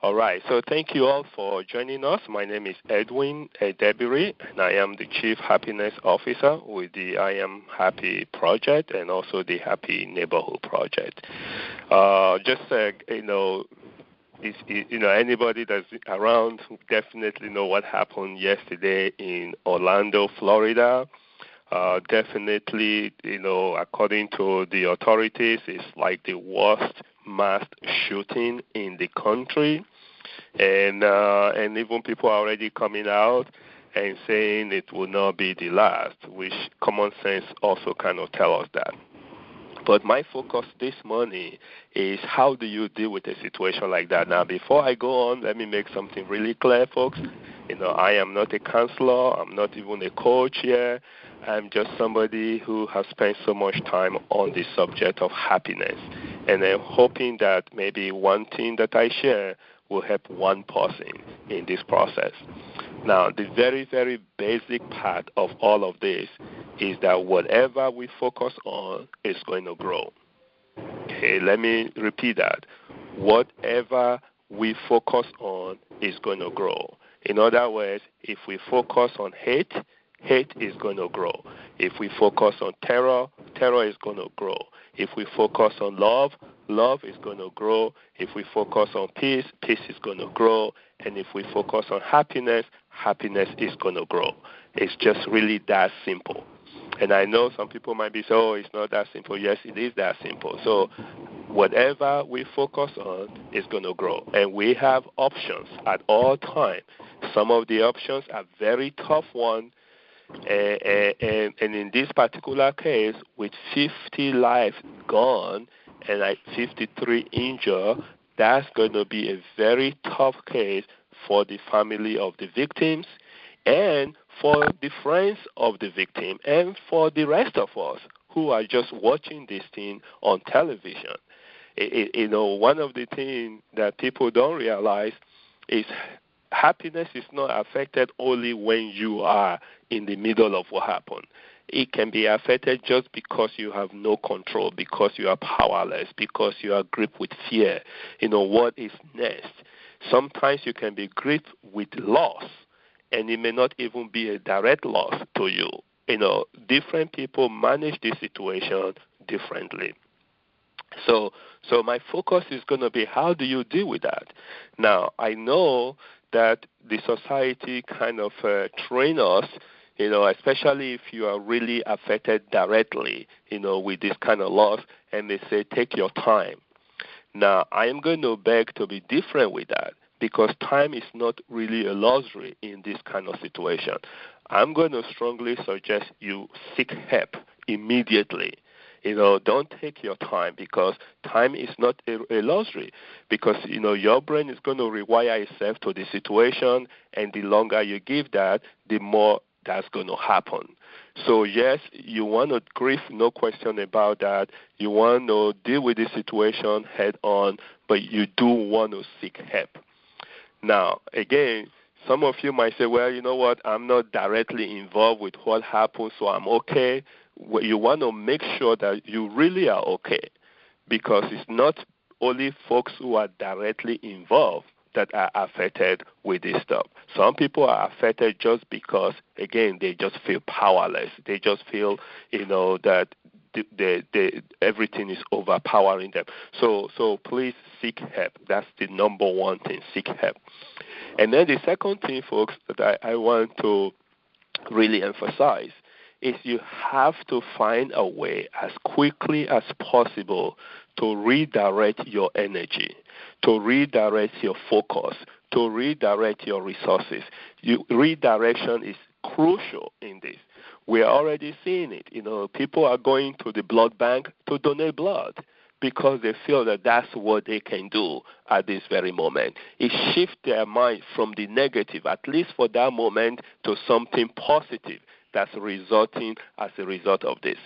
All right. So thank you all for joining us. My name is Edwin Edebiri, and I am the Chief Happiness Officer with the I Am Happy Project and also the Happy Neighborhood Project. Anybody that's around definitely know what happened yesterday in Orlando, Florida. Definitely, according to the authorities, it's like the worst mass shooting in the country, and even people are already coming out and saying it will not be the last, which common sense also kind of tell us that. But my focus this morning is how do you deal with a situation like that. Now, before I go on, let me make something really clear, folks. I am not a counselor. I'm not even a coach here. I'm just somebody who has spent so much time on the subject of happiness. And I'm hoping that maybe one thing that I share will help one person in this process. Now, the very, very basic part of all of this is that whatever we focus on is going to grow. Okay, let me repeat that. Whatever we focus on is going to grow. In other words, if we focus on hate, hate is going to grow. If we focus on terror, terror is going to grow. If we focus on love, love is going to grow. If we focus on peace, peace is going to grow. And if we focus on happiness, happiness is going to grow. It's just really that simple. And I know some people might be saying, oh, it's not that simple. Yes, it is that simple. So whatever we focus on is going to grow. And we have options at all times. Some of the options are very tough ones. And in this particular case, with 50 lives gone and like 53 injured, that's going to be a very tough case for the family of the victims and for the friends of the victim and for the rest of us who are just watching this thing on television. One of the things that people don't realize is happiness is not affected only when you are in the middle of what happened. It can be affected just because you have no control, because you are powerless, because you are gripped with fear. What is next? Sometimes you can be gripped with loss, and it may not even be a direct loss to you. Different people manage this situation differently. So my focus is going to be how do you deal with that? Now, I know that the society kind of train us, especially if you are really affected directly, with this kind of loss, and they say take your time. Now, I am going to beg to be different with that because time is not really a luxury in this kind of situation. I'm going to strongly suggest you seek help immediately. Don't take your time because time is not a luxury because, your brain is going to rewire itself to the situation, and the longer you give that, the more that's going to happen. So, yes, you want to grieve, no question about that. You want to deal with the situation head on, but you do want to seek help. Now, again, some of you might say, well, you know what, I'm not directly involved with what happened, so I'm okay. You want to make sure that you really are okay because it's not only folks who are directly involved that are affected with this stuff. Some people are affected just because, again, they just feel powerless. They just feel, that everything is overpowering them. So please seek help. That's the number one thing, seek help. And then the second thing, folks, that I want to really emphasize is you have to find a way as quickly as possible to redirect your energy, to redirect your focus, to redirect your resources. Redirection is crucial in this. We are already seeing it. People are going to the blood bank to donate blood because they feel that that's what they can do at this very moment. It shifts their mind from the negative, at least for that moment, to something positive that's resulting as a result of this.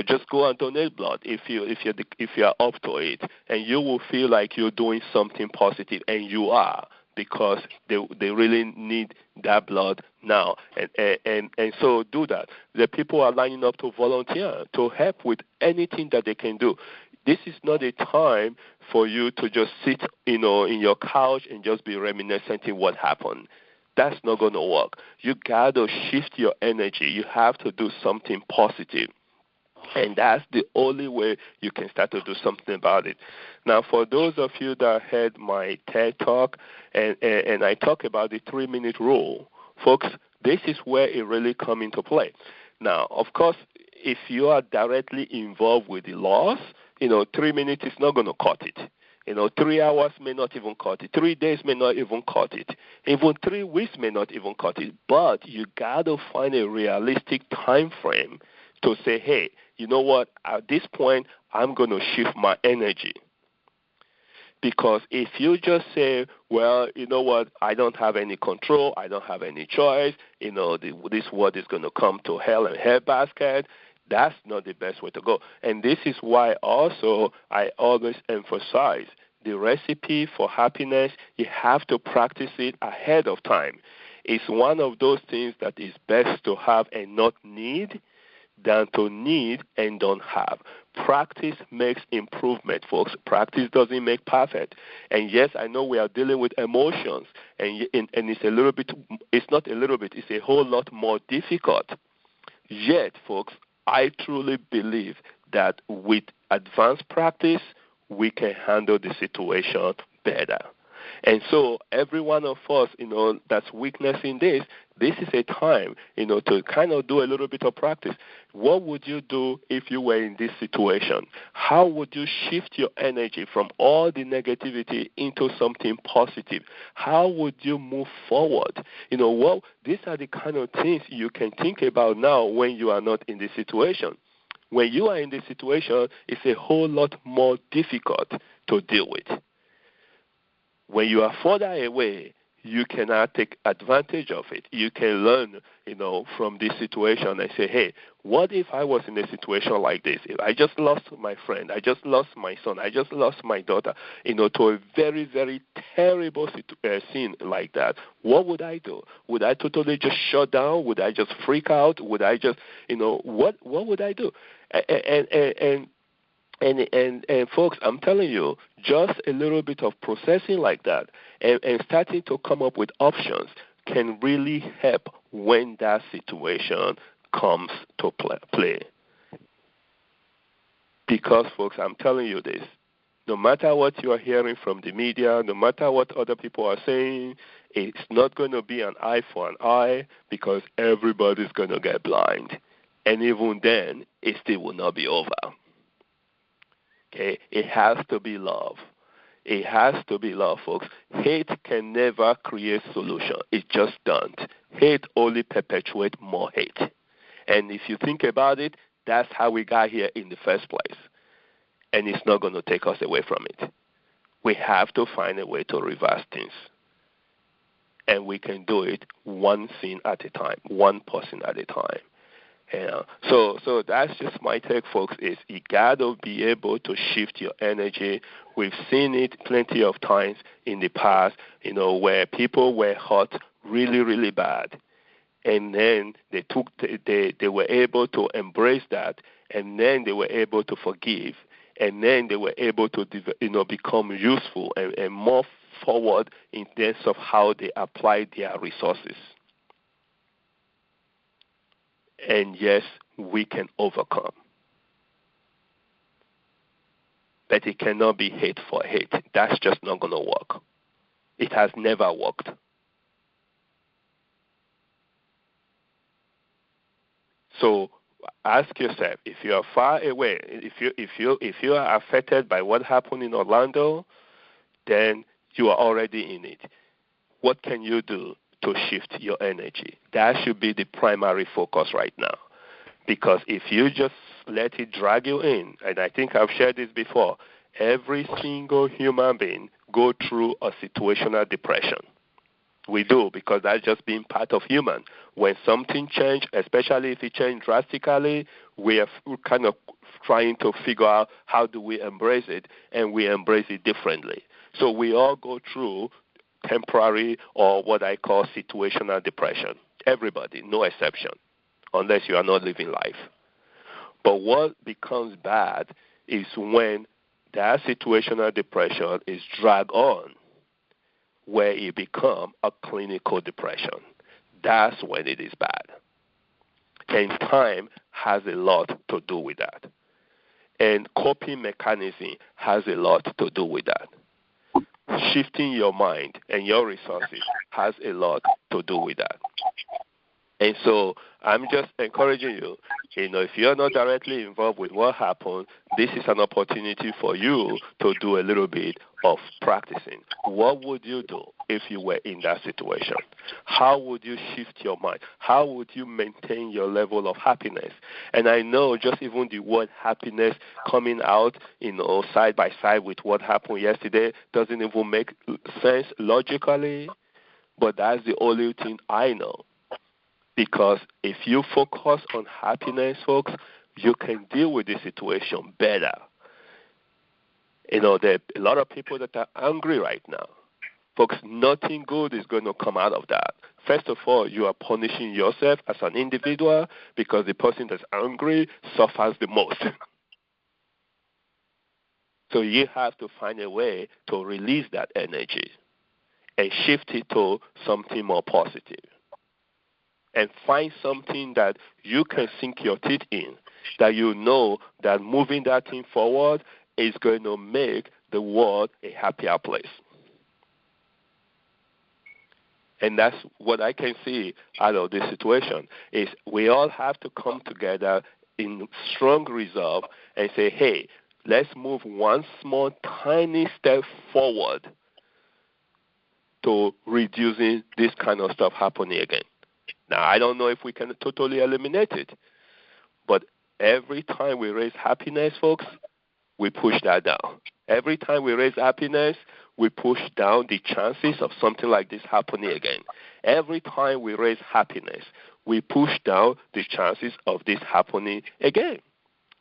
Just go and donate blood if you are up to it, and you will feel like you're doing something positive, and you are, because they really need that blood now. And so do that. The people are lining up to volunteer, to help with anything that they can do. This is not a time for you to just sit, in your couch and just be reminiscing what happened. That's not going to work. You got to shift your energy. You have to do something positive. And that's the only way you can start to do something about it. Now, for those of you that heard my TED Talk, and I talk about the 3-minute rule, folks, this is where it really comes into play. Now, of course, if you are directly involved with the loss, 3 minutes is not going to cut it. 3 hours may not even cut it. 3 days may not even cut it. Even 3 weeks may not even cut it. But you got to find a realistic time frame to say, hey, you know what, at this point, I'm going to shift my energy. Because if you just say, well, you know what, I don't have any control, I don't have any choice, this world is going to come to hell and handbasket, that's not the best way to go. And this is why also I always emphasize the recipe for happiness, you have to practice it ahead of time. It's one of those things that is best to have and not need than to need and don't have. Practice makes improvement, folks. Practice doesn't make perfect. And yes, I know we are dealing with emotions, and it's not a little bit, it's a whole lot more difficult. Yet, folks, I truly believe that with advanced practice, we can handle the situation better. And so every one of us, that's witnessing this is a time, to kind of do a little bit of practice. What would you do if you were in this situation? How would you shift your energy from all the negativity into something positive? How would you move forward? These are the kind of things you can think about now when you are not in this situation. When you are in this situation, it's a whole lot more difficult to deal with. When you are further away, you cannot take advantage of it. You can learn, from this situation and say, hey, what if I was in a situation like this? If I just lost my friend, I just lost my son, I just lost my daughter, to a very, very terrible scene like that, what would I do? Would I totally just shut down? Would I just freak out? Would I just, what would I do? And folks, I'm telling you, just a little bit of processing like that and starting to come up with options can really help when that situation comes to play. Because, folks, I'm telling you this, no matter what you are hearing from the media, no matter what other people are saying, it's not going to be an eye for an eye because everybody's going to get blind. And even then, it still will not be over. Okay? It has to be love. It has to be love, folks. Hate can never create solution. It just don't. Hate only perpetuates more hate. And if you think about it, that's how we got here in the first place. And it's not going to take us away from it. We have to find a way to reverse things. And we can do it one thing at a time, one person at a time. So that's just my take, folks, is you got to be able to shift your energy. We've seen it plenty of times in the past, where people were hurt really, really bad. And then they were able to embrace that, and then they were able to forgive, and then they were able to become useful and more forward in terms of how they apply their resources. And yes, we can overcome. But it cannot be hate for hate. That's just not going to work. It has never worked. So ask yourself, if you are far away, if you are affected by what happened in Orlando, then you are already in it. What can you do to shift your energy? That should be the primary focus right now. Because if you just let it drag you in, and I think I've shared this before, every single human being go through a situational depression. We do, because that's just being part of human. When something changes, especially if it changes drastically, we are kind of trying to figure out how do we embrace it, and we embrace it differently. So we all go through temporary or what I call situational depression. Everybody, no exception, unless you are not living life. But what becomes bad is when that situational depression is dragged on where it becomes a clinical depression. That's when it is bad. And time has a lot to do with that. And coping mechanism has a lot to do with that. Shifting your mind and your resources has a lot to do with that. And so I'm just encouraging you, if you're not directly involved with what happened, this is an opportunity for you to do a little bit of practicing. What would you do if you were in that situation? How would you shift your mind? How would you maintain your level of happiness? And I know just even the word happiness coming out, side by side with what happened yesterday doesn't even make sense logically, but that's the only thing I know. Because if you focus on happiness, folks, you can deal with the situation better. There are a lot of people that are angry right now. Folks, nothing good is going to come out of that. First of all, you are punishing yourself as an individual because the person that's angry suffers the most. So you have to find a way to release that energy and shift it to something more positive. And find something that you can sink your teeth in, that you know that moving that thing forward is going to make the world a happier place. And that's what I can see out of this situation, is we all have to come together in strong resolve and say, hey, let's move one small, tiny step forward to reducing this kind of stuff happening again. Now, I don't know if we can totally eliminate it, but every time we raise happiness, folks, we push that down. Every time we raise happiness, we push down the chances of something like this happening again. Every time we raise happiness, we push down the chances of this happening again.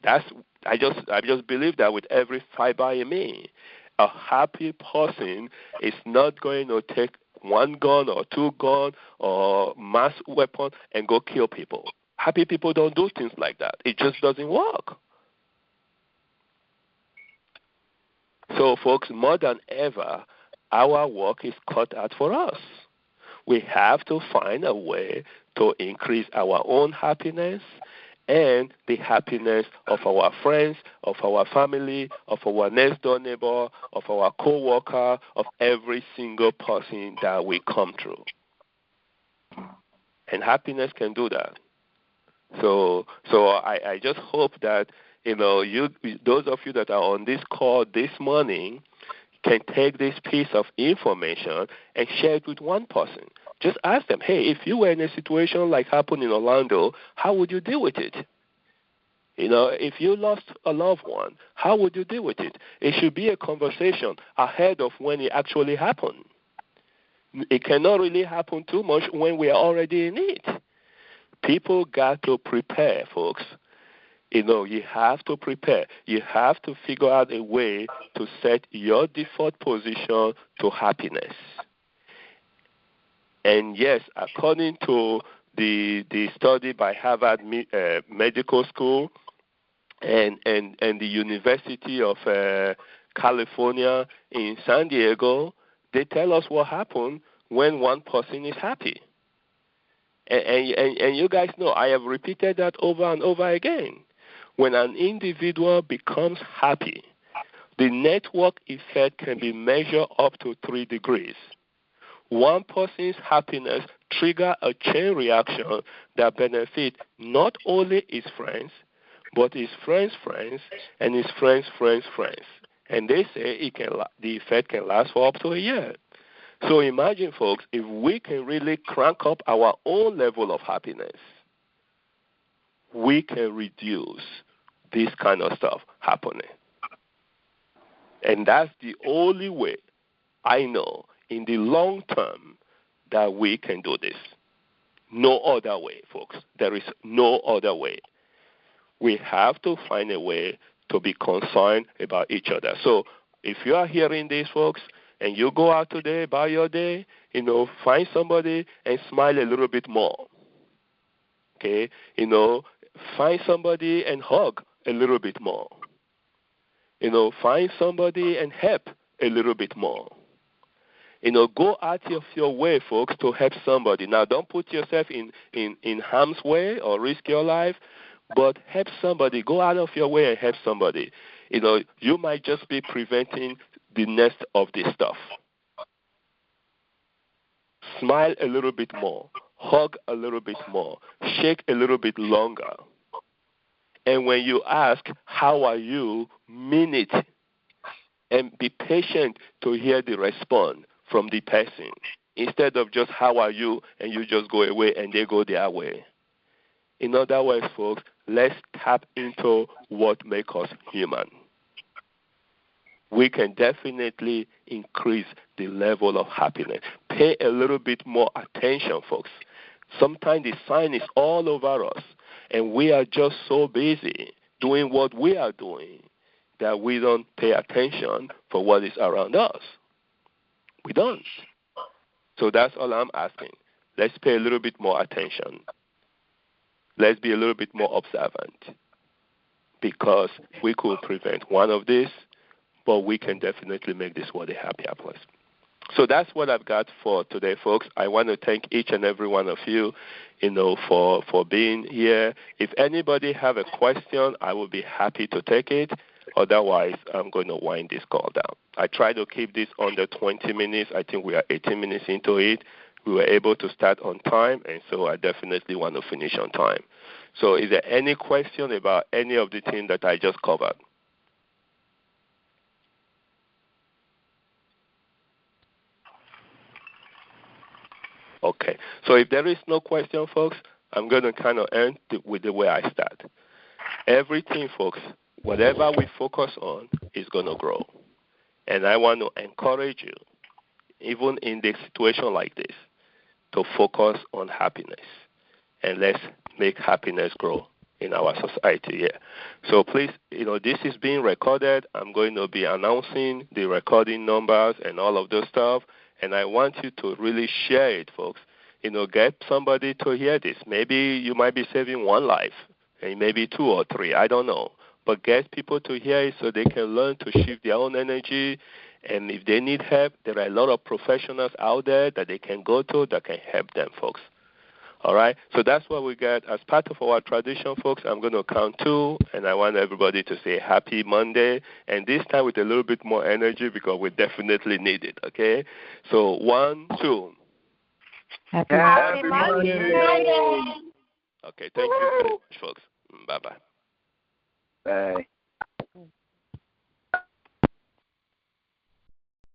I just believe that with every fiber in me. A happy person is not going to take one gun or two guns or mass weapon and go kill people. Happy people don't do things like that. It just doesn't work. So, folks, more than ever, our work is cut out for us. We have to find a way to increase our own happiness and the happiness of our friends, of our family, of our next door neighbor, of our co-worker, of every single person that we come through. And happiness can do that. So I just hope that, those of you that are on this call this morning can take this piece of information and share it with one person. Just ask them, hey, if you were in a situation like happened in Orlando, how would you deal with it? If you lost a loved one, how would you deal with it? It should be a conversation ahead of when it actually happened. It cannot really happen too much when we are already in it. People got to prepare, folks. You have to prepare. You have to figure out a way to set your default position to happiness. And yes, according to the study by Harvard Medical School and the University of California in San Diego, they tell us what happens when one person is happy. And you guys know, I have repeated that over and over again. When an individual becomes happy, the network effect can be measured up to 3 degrees. One person's happiness triggers a chain reaction that benefits not only his friends, but his friends' friends and his friends' friends' friends. And they say the effect can last for up to a year. So imagine, folks, if we can really crank up our own level of happiness, we can reduce this kind of stuff happening. And that's the only way I know in the long term that we can do this. No other way, folks. There is no other way. We have to find a way to be concerned about each other. So if you are hearing this, folks, and you go out today, about your day, find somebody and smile a little bit more. Okay? Find somebody and hug a little bit more. Find somebody and help a little bit more. Go out of your way, folks, to help somebody. Now, don't put yourself in harm's way or risk your life, but help somebody. Go out of your way and help somebody. You might just be preventing the next of this stuff. Smile a little bit more. Hug a little bit more. Shake a little bit longer. And when you ask, how are you, mean it. And be patient to hear the response from the person, instead of just how are you, and you just go away and they go their way. In other words, folks, let's tap into what makes us human. We can definitely increase the level of happiness. Pay a little bit more attention, folks. Sometimes the sign is all over us, and we are just so busy doing what we are doing that we don't pay attention for what is around us. We don't. So that's all I'm asking. Let's pay a little bit more attention. Let's be a little bit more observant, because we could prevent one of these, but we can definitely make this world a happier place. So that's what I've got for today, folks. I want to thank each and every one of you, for being here. If anybody have a question, I will be happy to take it. Otherwise, I'm going to wind this call down. I try to keep this under 20 minutes. I think we are 18 minutes into it. We were able to start on time, and so I definitely want to finish on time. So is there any question about any of the things that I just covered? Okay. So if there is no question, folks, I'm going to kind of end with the way I start. Everything, folks, whatever we focus on is going to grow. And I want to encourage you, even in a situation like this, to focus on happiness. And let's make happiness grow in our society here. So please, this is being recorded. I'm going to be announcing the recording numbers and all of those stuff. And I want you to really share it, folks. Get somebody to hear this. Maybe you might be saving one life, and maybe two or three. I don't know. But get people to hear it so they can learn to shift their own energy. And if they need help, there are a lot of professionals out there that they can go to that can help them, folks. All right? So that's what we got. As part of our tradition, folks, I'm going to count 2, and I want everybody to say Happy Monday, and this time with a little bit more energy because we definitely need it, okay? So 1, 2. Happy Monday. Okay, thank you very much, folks. Bye-bye. Bye.